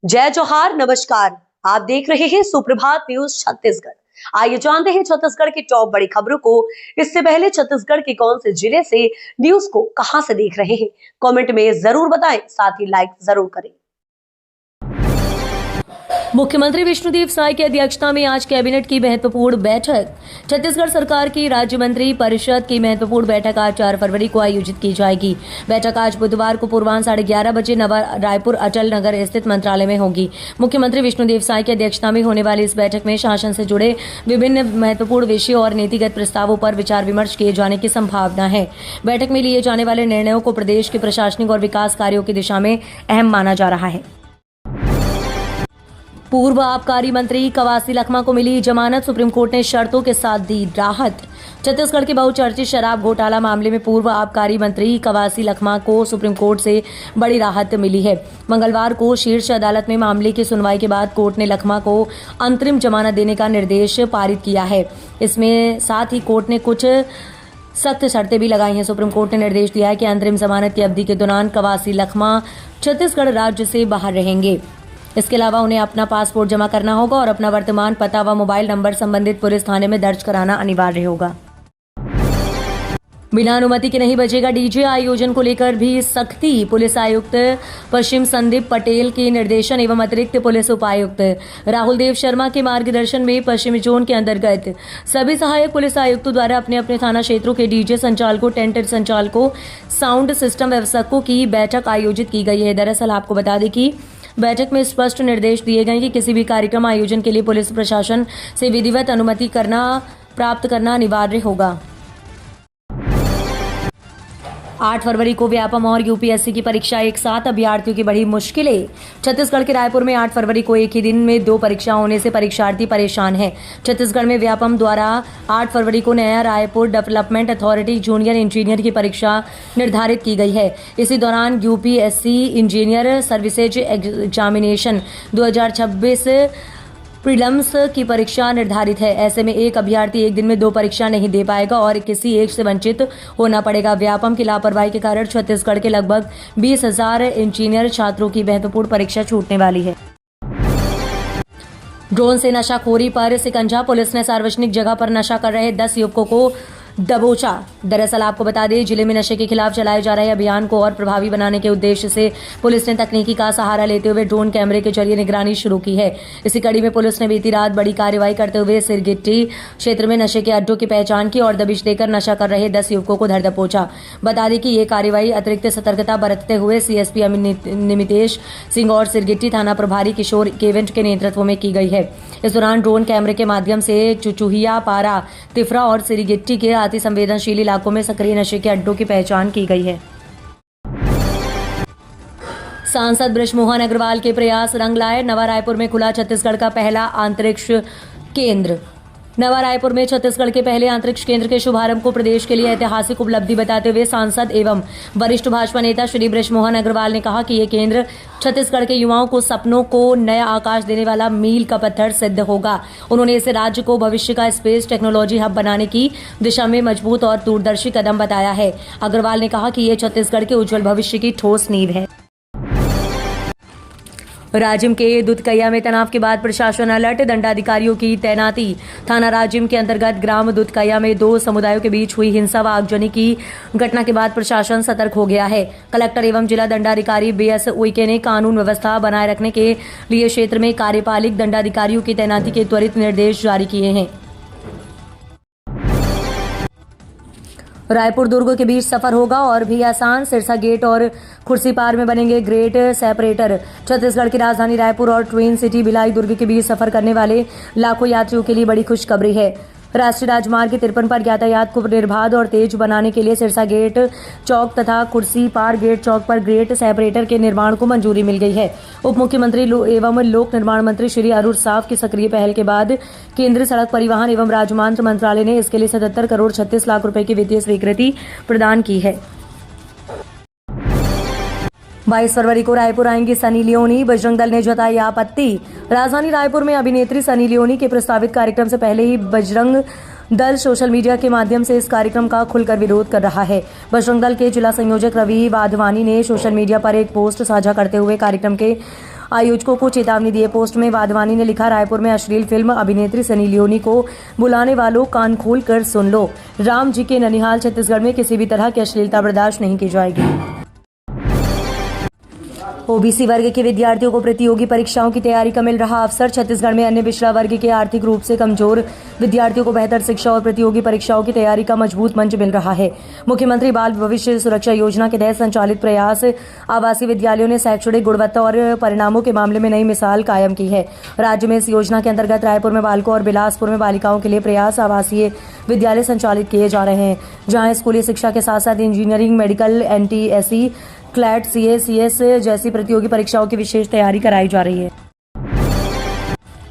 जय जोहार, नमस्कार। आप देख रहे हैं सुप्रभात न्यूज छत्तीसगढ़। आइए जानते हैं छत्तीसगढ़ की टॉप बड़ी खबरों को। इससे पहले छत्तीसगढ़ के कौन से जिले से न्यूज को कहां से देख रहे हैं, कमेंट में जरूर बताएं, साथ ही लाइक जरूर करें। मुख्यमंत्री विष्णुदेव साय की अध्यक्षता में आज कैबिनेट की महत्वपूर्ण बैठक। छत्तीसगढ़ सरकार की राज्य मंत्री परिषद की महत्वपूर्ण बैठक आज 4 फरवरी को आयोजित की जाएगी। बैठक आज बुधवार को पूर्वाह्न 11:30 बजे नवा रायपुर अटल नगर स्थित मंत्रालय में होगी। मुख्यमंत्री विष्णुदेव साय की अध्यक्षता में होने वाली इस बैठक में शासन से जुड़े विभिन्न महत्वपूर्ण विषयों और नीतिगत प्रस्तावों पर विचार विमर्श किए जाने की संभावना है। बैठक में लिए जाने वाले निर्णयों को प्रदेश के प्रशासनिक और विकास कार्यों की दिशा में अहम माना जा रहा है। पूर्व आबकारी मंत्री कवासी लखमा को मिली जमानत, सुप्रीम कोर्ट ने शर्तों के साथ दी राहत। छत्तीसगढ़ के बहुचर्चित शराब घोटाला मामले में पूर्व आबकारी मंत्री कवासी लखमा को सुप्रीम कोर्ट से बड़ी राहत मिली है। मंगलवार को शीर्ष अदालत में मामले की सुनवाई के बाद कोर्ट ने लखमा को अंतरिम जमानत देने का निर्देश पारित किया है। इसमें साथ ही कोर्ट ने कुछ सख्त शर्तें भी लगाई हैं। सुप्रीम कोर्ट ने निर्देश दिया है कि अंतरिम जमानत की अवधि के दौरान कवासी लखमा छत्तीसगढ़ राज्य से बाहर रहेंगे। इसके अलावा उन्हें अपना पासपोर्ट जमा करना होगा और अपना वर्तमान पता व मोबाइल नंबर संबंधित पुलिस थाने में दर्ज कराना अनिवार्य होगा। बिना अनुमति के नहीं बजेगा डीजे, आयोजन को लेकर भी सख्ती। पुलिस आयुक्त पश्चिम संदीप पटेल के निर्देशन एवं अतिरिक्त पुलिस उपायुक्त राहुल देव शर्मा के मार्गदर्शन में पश्चिमी जोन के अंतर्गत सभी सहायक पुलिस आयुक्तों द्वारा अपने अपने थाना क्षेत्रों के डीजे संचालकों, टेंट संचालकों, साउंड सिस्टम व्यवस्थकों की बैठक आयोजित की गई है। दरअसल आपको बता दें कि बैठक में स्पष्ट निर्देश दिए गए कि किसी भी कार्यक्रम आयोजन के लिए पुलिस प्रशासन से विधिवत अनुमति प्राप्त करना अनिवार्य होगा। 8 फरवरी को व्यापम और यूपीएससी की परीक्षा एक साथ, अभ्यर्थियों की बड़ी मुश्किलें। छत्तीसगढ़ के रायपुर में 8 फरवरी को एक ही दिन में 2 परीक्षा होने से परीक्षार्थी परेशान हैं। छत्तीसगढ़ में व्यापम द्वारा 8 फरवरी को नया Raipur development authority junior engineer की परीक्षा निर्धारित की गई है। इसी दौरान UPSC engineer services examination 2026 prelims की परीक्षा निर्धारित है। ऐसे में एक अभ्यर्थी एक दिन में 2 परीक्षा नहीं दे पाएगा और किसी एक से वंचित होना पड़ेगा। व्यापम की लापरवाही के कारण छत्तीसगढ़ के लगभग 20,000 इंजीनियर छात्रों की महत्वपूर्ण परीक्षा छूटने वाली है। ड्रोन से नशाखोरी पर सिकंजा, पुलिस ने सार्वजनिक जगह पर नशा कर रहे 10 युवकों को दबोचा। दरअसल आपको बता दें, जिले में नशे के खिलाफ चलाए जा रहे अभियान को और प्रभावी बनाने के उद्देश्य से पुलिस ने तकनीकी का सहारा लेते हुए ड्रोन कैमरे के जरिए निगरानी शुरू की है। इसी कड़ी में पुलिस ने बीती रात बड़ी कार्रवाई करते हुए सिरगिट्टी क्षेत्र में नशे के अड्डों की पहचान की और दबिश देकर नशा कर रहे 10 युवकों को धर दबोचा। बता दें कि ये कार्रवाई अतिरिक्त सतर्कता बरतते हुए सीएसपी निमितेश सिंह और सिरगिट्टी थाना प्रभारी किशोर केवेंट के नेतृत्व में की गई है। इस दौरान ड्रोन कैमरे के माध्यम से चुचुहिया, पारा, तिफरा और सिरगिट्टी के अति संवेदनशील इलाकों में सक्रिय नशे के अड्डों की पहचान की गई है। सांसद बृजमोहन अग्रवाल के प्रयास रंग लाए। नवा रायपुर में खुला छत्तीसगढ़ का पहला अंतरिक्ष केंद्र। नवा रायपुर में छत्तीसगढ़ के पहले अंतरिक्ष केंद्र के शुभारंभ को प्रदेश के लिए ऐतिहासिक उपलब्धि बताते हुए सांसद एवं वरिष्ठ भाजपा नेता श्री बृजमोहन अग्रवाल ने कहा कि ये केंद्र छत्तीसगढ़ के युवाओं को सपनों को नया आकाश देने वाला मील का पत्थर सिद्ध होगा। उन्होंने इसे राज्य को भविष्य का स्पेस टेक्नोलॉजी हब बनाने की दिशा में मजबूत और दूरदर्शी कदम बताया है। अग्रवाल ने कहा कि ये छत्तीसगढ़ के उज्जवल भविष्य की ठोस नींव है। राजिम के दुधकैया में तनाव के बाद प्रशासन अलर्ट, दंडाधिकारियों की तैनाती। थाना राजिम के अंतर्गत ग्राम दुधकैया में 2 समुदायों के बीच हुई हिंसा व आगजनी की घटना के बाद प्रशासन सतर्क हो गया है। कलेक्टर एवं जिला दंडाधिकारी बीएस उइके ने कानून व्यवस्था बनाए रखने के लिए क्षेत्र में कार्यपालिक दंडाधिकारियों की तैनाती के त्वरित निर्देश जारी किए हैं। रायपुर दुर्ग के बीच सफर होगा और भी आसान। सिरसा गेट और खुर्सीपार में बनेंगे ग्रेट सेपरेटर। छत्तीसगढ़ की राजधानी रायपुर और ट्विन सिटी भिलाई दुर्ग के बीच सफर करने वाले लाखों यात्रियों के लिए बड़ी खुशखबरी है। राष्ट्रीय राजमार्ग 53 पर यातायात को निर्बाध और तेज बनाने के लिए सिरसा गेट चौक तथा खुर्सीपार गेट चौक पर ग्रेट सेपरेटर के निर्माण को मंजूरी मिल गई है। उप मुख्यमंत्री एवं लोक निर्माण मंत्री श्री अरुण साव की सक्रिय पहल के बाद केंद्रीय सड़क परिवहन एवं राजमार्ग मंत्रालय ने इसके लिए 77 करोड़ 36 लाख रुपए की वित्तीय स्वीकृति प्रदान की है। 22 फरवरी को रायपुर आएंगी सनी लियोनी, बजरंग दल ने जताई आपत्ति। राजधानी रायपुर में अभिनेत्री सनी लियोनी के प्रस्तावित कार्यक्रम से पहले ही बजरंग दल सोशल मीडिया के माध्यम से इस कार्यक्रम का खुलकर विरोध कर रहा है। बजरंग दल के जिला संयोजक रवि वाधवानी ने सोशल मीडिया पर एक पोस्ट साझा करते हुए कार्यक्रम के आयोजकों को चेतावनी दिए। पोस्ट में वाधवानी ने लिखा, रायपुर में अश्लील फिल्म अभिनेत्री सनी लियोनी को बुलाने वालों कान खोल कर सुन लो। राम जी के ननिहाल छत्तीसगढ़ में किसी भी तरह की अश्लीलता बर्दाश्त नहीं की जाएगी। ओबीसी वर्ग के विद्यार्थियों को प्रतियोगी परीक्षाओं की तैयारी का मिल रहा अवसर। छत्तीसगढ़ में अन्य पिछड़ा वर्ग के आर्थिक रूप से कमजोर विद्यार्थियों को बेहतर शिक्षा और प्रतियोगी परीक्षाओं की तैयारी का मजबूत मंच मिल रहा है। मुख्यमंत्री बाल भविष्य सुरक्षा योजना के तहत संचालित प्रयास आवासीय विद्यालयों ने शैक्षणिक गुणवत्ता और परिणामों के मामले में नई मिसाल कायम की है। राज्य में इस योजना के अंतर्गत रायपुर में बालकों और बिलासपुर में बालिकाओं के लिए प्रयास आवासीय विद्यालय संचालित किए जा रहे हैं, जहाँ स्कूली शिक्षा के साथ साथ engineering, medical, NTSE, CLAT, CA, CS जैसी प्रतियोगी परीक्षाओं की विशेष तैयारी कराई जा रही है।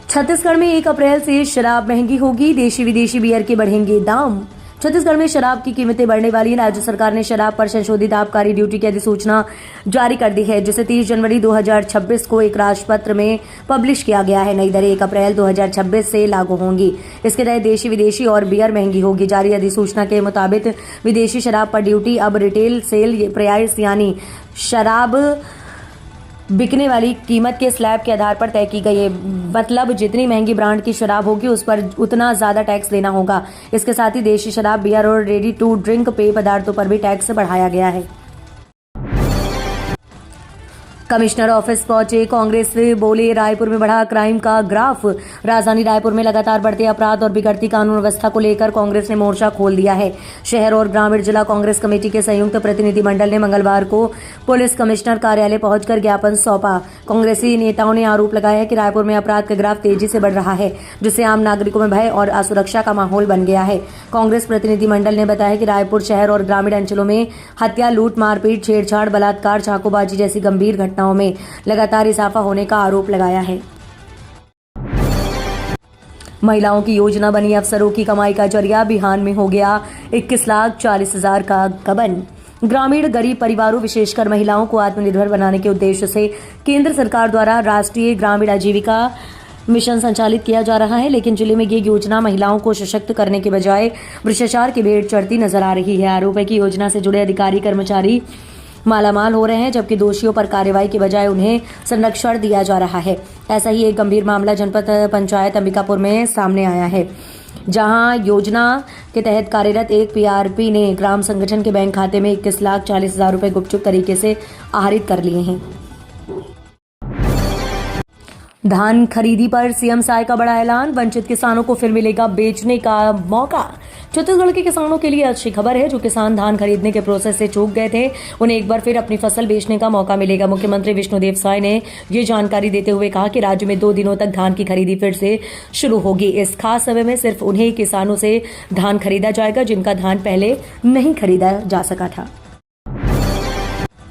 छत्तीसगढ़ में 1 अप्रैल से शराब महंगी होगी, देशी विदेशी बियर के बढ़ेंगे दाम। छत्तीसगढ़ में शराब की कीमतें बढ़ने वाली। राज्य सरकार ने शराब पर संशोधित आबकारी ड्यूटी की अधिसूचना जारी कर दी है, जिसे 30 जनवरी 2026 को एक राजपत्र में पब्लिश किया गया है। नई दरें 1 अप्रैल 2026 से लागू होंगी। इसके तहत देशी विदेशी और बियर महंगी होगी। जारी अधिसूचना के मुताबिक विदेशी शराब पर ड्यूटी अब रिटेल सेल प्राइस यानी शराब बिकने वाली कीमत के स्लैब के आधार पर तय की गई है। मतलब जितनी महंगी ब्रांड की शराब होगी उस पर उतना ज्यादा टैक्स देना होगा। इसके साथ ही देशी शराब, बियर और रेडी टू ड्रिंक पेय पदार्थों पर भी टैक्स बढ़ाया गया है। कमिश्नर ऑफिस पहुंचे कांग्रेस बोले, रायपुर में बढ़ा क्राइम का ग्राफ। राजधानी रायपुर में लगातार बढ़ते अपराध और बिगड़ती कानून व्यवस्था को लेकर कांग्रेस ने मोर्चा खोल दिया है। शहर और ग्रामीण जिला कांग्रेस कमेटी के संयुक्त प्रतिनिधिमंडल ने मंगलवार को पुलिस कमिश्नर कार्यालय पहुंचकर ज्ञापन सौंपा। कांग्रेसी नेताओं ने आरोप लगाया कि रायपुर में अपराध का ग्राफ तेजी से बढ़ रहा है, जिससे आम नागरिकों में भय और असुरक्षा का माहौल बन गया है। कांग्रेस प्रतिनिधिमंडल ने बताया कि रायपुर शहर और ग्रामीण अंचलों में हत्या, लूट, मारपीट, छेड़छाड़, बलात्कार, चाकूबाजी जैसी गंभीर घटनाओं में लगातार इजाफा होने का आरोप लगाया है। महिलाओं की योजना बनी अफसरों की कमाई का जरिया। बिहान में हो गया 21,40,000 का गबन। ग्रामीण गरीब परिवारों विशेषकर महिलाओं को आत्मनिर्भर बनाने के उद्देश्य से केंद्र सरकार द्वारा राष्ट्रीय ग्रामीण आजीविका मिशन संचालित किया जा रहा है, लेकिन जिले में ये योजना महिलाओं को सशक्त करने के बजाय भ्रष्टाचार की भेंट चढ़ती नजर आ रही है। आरोप है कि योजना से जुड़े अधिकारी कर्मचारी मालामाल हो रहे हैं, जबकि दोषियों पर कार्रवाई के बजाय उन्हें संरक्षण दिया जा रहा है। ऐसा ही एक गंभीर मामला जनपद पंचायत अंबिकापुर में सामने आया है, जहां योजना के तहत कार्यरत एक PRP ने ग्राम संगठन के बैंक खाते में 21,40,000 रुपए गुपचुप तरीके से आहरित कर लिए हैं। धान खरीदी पर CM साय का बड़ा ऐलान। वंचित किसानों को फिर मिलेगा बेचने का मौका। छत्तीसगढ़ के किसानों के लिए अच्छी खबर है। जो किसान धान खरीदने के प्रोसेस से चूक गए थे, उन्हें एक बार फिर अपनी फसल बेचने का मौका मिलेगा। मुख्यमंत्री विष्णुदेव साय ने ये जानकारी देते हुए कहा कि राज्य में 2 दिनों तक धान की खरीदी फिर से शुरू होगी। इस खास समय में सिर्फ उन्हीं किसानों से धान खरीदा जाएगा जिनका धान पहले नहीं खरीदा जा सका था।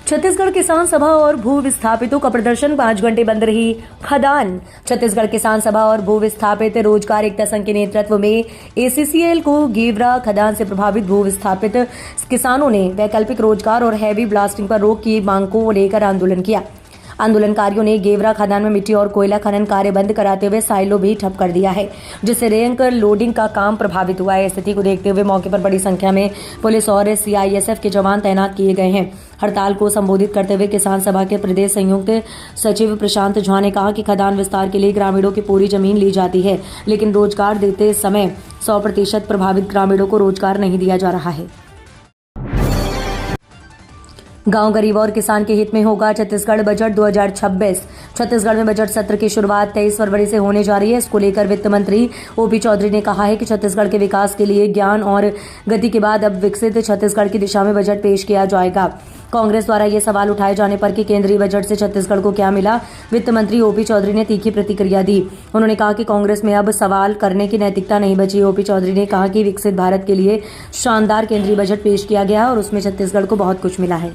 छत्तीसगढ़ किसान सभा और भू विस्थापितों का प्रदर्शन, 5 घंटे बंद रही खदान। छत्तीसगढ़ किसान सभा और भू विस्थापित रोजगार एकता संघ के नेतृत्व में ACCL को गेवरा खदान से प्रभावित भू विस्थापित किसानों ने वैकल्पिक रोजगार और हैवी ब्लास्टिंग पर रोक की मांग को लेकर आंदोलन किया। आंदोलनकारियों ने गेवरा खदान में मिट्टी और कोयला खनन कार्य बंद कराते हुए साइलो भी ठप कर दिया है, जिससे रैंक लोडिंग का काम प्रभावित हुआ है। स्थिति को देखते हुए मौके पर बड़ी संख्या में पुलिस और CISF के जवान तैनात किए गए हैं। हड़ताल को संबोधित करते हुए किसान सभा के प्रदेश संयुक्त सचिव प्रशांत झा ने कहा कि खदान विस्तार के लिए ग्रामीणों की पूरी जमीन ली जाती है, लेकिन रोजगार देते समय 100% प्रभावित ग्रामीणों को रोजगार नहीं दिया जा रहा है। गांव गरीब और किसान के हित में होगा छत्तीसगढ़ बजट 2026। छत्तीसगढ़ में बजट सत्र की शुरुआत 23 फरवरी से होने जा रही है। इसको लेकर वित्त मंत्री OP चौधरी ने कहा है कि छत्तीसगढ़ के विकास के लिए ज्ञान और गति के बाद अब विकसित छत्तीसगढ़ की दिशा में बजट पेश किया जाएगा। कांग्रेस द्वारा ये सवाल उठाए जाने पर कि केंद्रीय बजट से छत्तीसगढ़ को क्या मिला, वित्त मंत्री OP चौधरी ने तीखी प्रतिक्रिया दी। उन्होंने कहा कि कांग्रेस में अब सवाल करने की नैतिकता नहीं बची। OP चौधरी ने कहा कि विकसित भारत के लिए शानदार केंद्रीय बजट पेश किया गया और उसमें छत्तीसगढ़ को बहुत कुछ मिला है।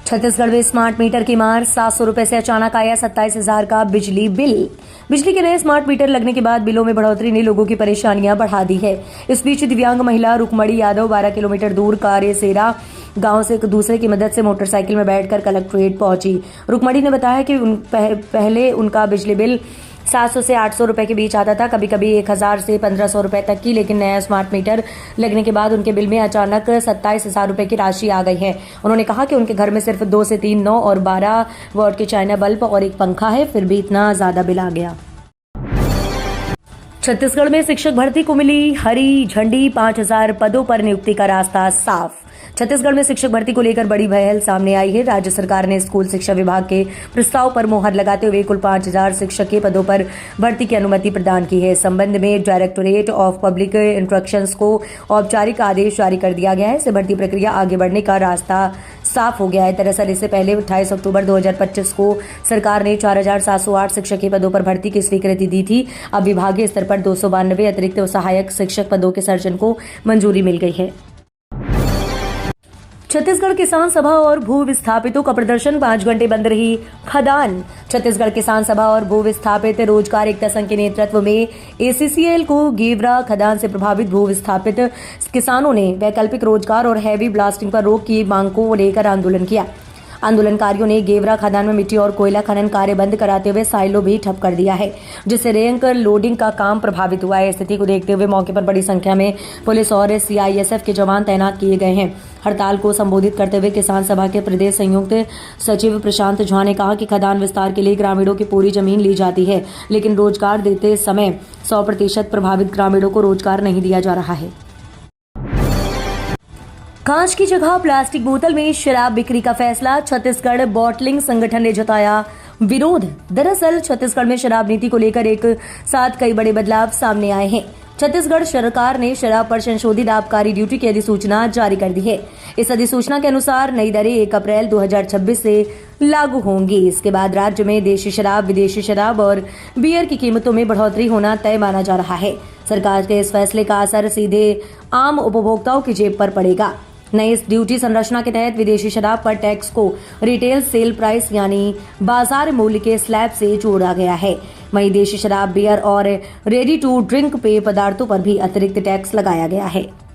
छत्तीसगढ़ में स्मार्ट मीटर की मार, 700 रुपए से अचानक आया 27,000 का बिजली बिल। बिजली के नए स्मार्ट मीटर लगने के बाद बिलों में बढ़ोतरी ने लोगों की परेशानियां बढ़ा दी है। इस बीच दिव्यांग महिला रुकमणी यादव 12 किलोमीटर दूर कारेसेरा गांव से एक दूसरे की मदद से मोटरसाइकिल में बैठकर कलेक्ट्रेट पहुंची। रुकमणी ने बताया कि पहले उनका बिजली बिल 700 से 800 रुपए के बीच आता था, कभी कभी 1000 से 1500 रुपए तक की। लेकिन नया स्मार्ट मीटर लगने के बाद उनके बिल में अचानक 27,000 रुपए की राशि आ गई है। उन्होंने कहा कि उनके घर में सिर्फ 2 से 3 9 और 12 वॉट के चाइना बल्ब और एक पंखा है, फिर भी इतना ज्यादा बिल आ गया। छत्तीसगढ़ में शिक्षक भर्ती को मिली हरी झंडी, 5000 पदों पर नियुक्ति का रास्ता साफ। छत्तीसगढ़ में शिक्षक भर्ती को लेकर बड़ी पहल सामने आई है। राज्य सरकार ने स्कूल शिक्षा विभाग के प्रस्ताव पर मोहर लगाते हुए कुल 5000 शिक्षक के पदों पर भर्ती की अनुमति प्रदान की है। इस संबंध में डायरेक्टोरेट ऑफ पब्लिक इंस्ट्रक्शंस को औपचारिक आदेश जारी कर दिया गया है। इससे भर्ती प्रक्रिया आगे बढ़ने का रास्ता साफ हो गया है। दरअसल इससे पहले 28 अक्टूबर 2025 को सरकार ने 4708 शिक्षक के पदों पर भर्ती की स्वीकृति दी थी। अब विभागीय स्तर पर 292 अतिरिक्त सहायक शिक्षक पदों के सृजन को मंजूरी मिल गई है। छत्तीसगढ़ किसान सभा और भू विस्थापितों का प्रदर्शन, 5 घंटे बंद रही खदान। छत्तीसगढ़ किसान सभा और भू विस्थापित रोजगार एकता संघ के नेतृत्व में ACCL को गेवरा खदान से प्रभावित भू विस्थापित किसानों ने वैकल्पिक रोजगार और हैवी ब्लास्टिंग पर रोक की मांग को लेकर आंदोलन किया। आंदोलनकारियों ने गेवरा खदान में मिट्टी और कोयला खनन कार्य बंद कराते हुए साइलो भी ठप कर दिया है, जिससे रैंक लोडिंग का काम प्रभावित हुआ है। स्थिति को देखते हुए मौके पर बड़ी संख्या में पुलिस और CISF के जवान तैनात किए गए हैं। हड़ताल को संबोधित करते हुए किसान सभा के प्रदेश संयुक्त सचिव प्रशांत झा ने कहा कि खदान विस्तार के लिए ग्रामीणों की पूरी जमीन ली जाती है, लेकिन रोजगार देते समय 100% प्रभावित ग्रामीणों को रोजगार नहीं दिया जा रहा है। कांच की जगह प्लास्टिक बोतल में शराब बिक्री का फैसला, छत्तीसगढ़ बॉटलिंग संगठन ने जताया विरोध। दरअसल छत्तीसगढ़ में शराब नीति को लेकर एक साथ कई बड़े बदलाव सामने आए हैं। छत्तीसगढ़ सरकार ने शराब पर संशोधित आबकारी ड्यूटी की अधिसूचना जारी कर दी है। इस अधिसूचना के अनुसार नई दरें 1 अप्रैल 2026 से लागू होंगी। इसके बाद राज्य में देशी शराब, विदेशी शराब और बियर की कीमतों में बढ़ोतरी होना तय माना जा रहा है। सरकार के इस फैसले का असर सीधे आम उपभोक्ताओं की जेब पर पड़ेगा। नई इस ड्यूटी संरचना के तहत विदेशी शराब पर टैक्स को रिटेल सेल प्राइस यानी बाजार मूल्य के स्लैब से जोड़ा गया है। वहीं देशी शराब, बियर और रेडी टू ड्रिंक पेय पदार्थों पर भी अतिरिक्त टैक्स लगाया गया है।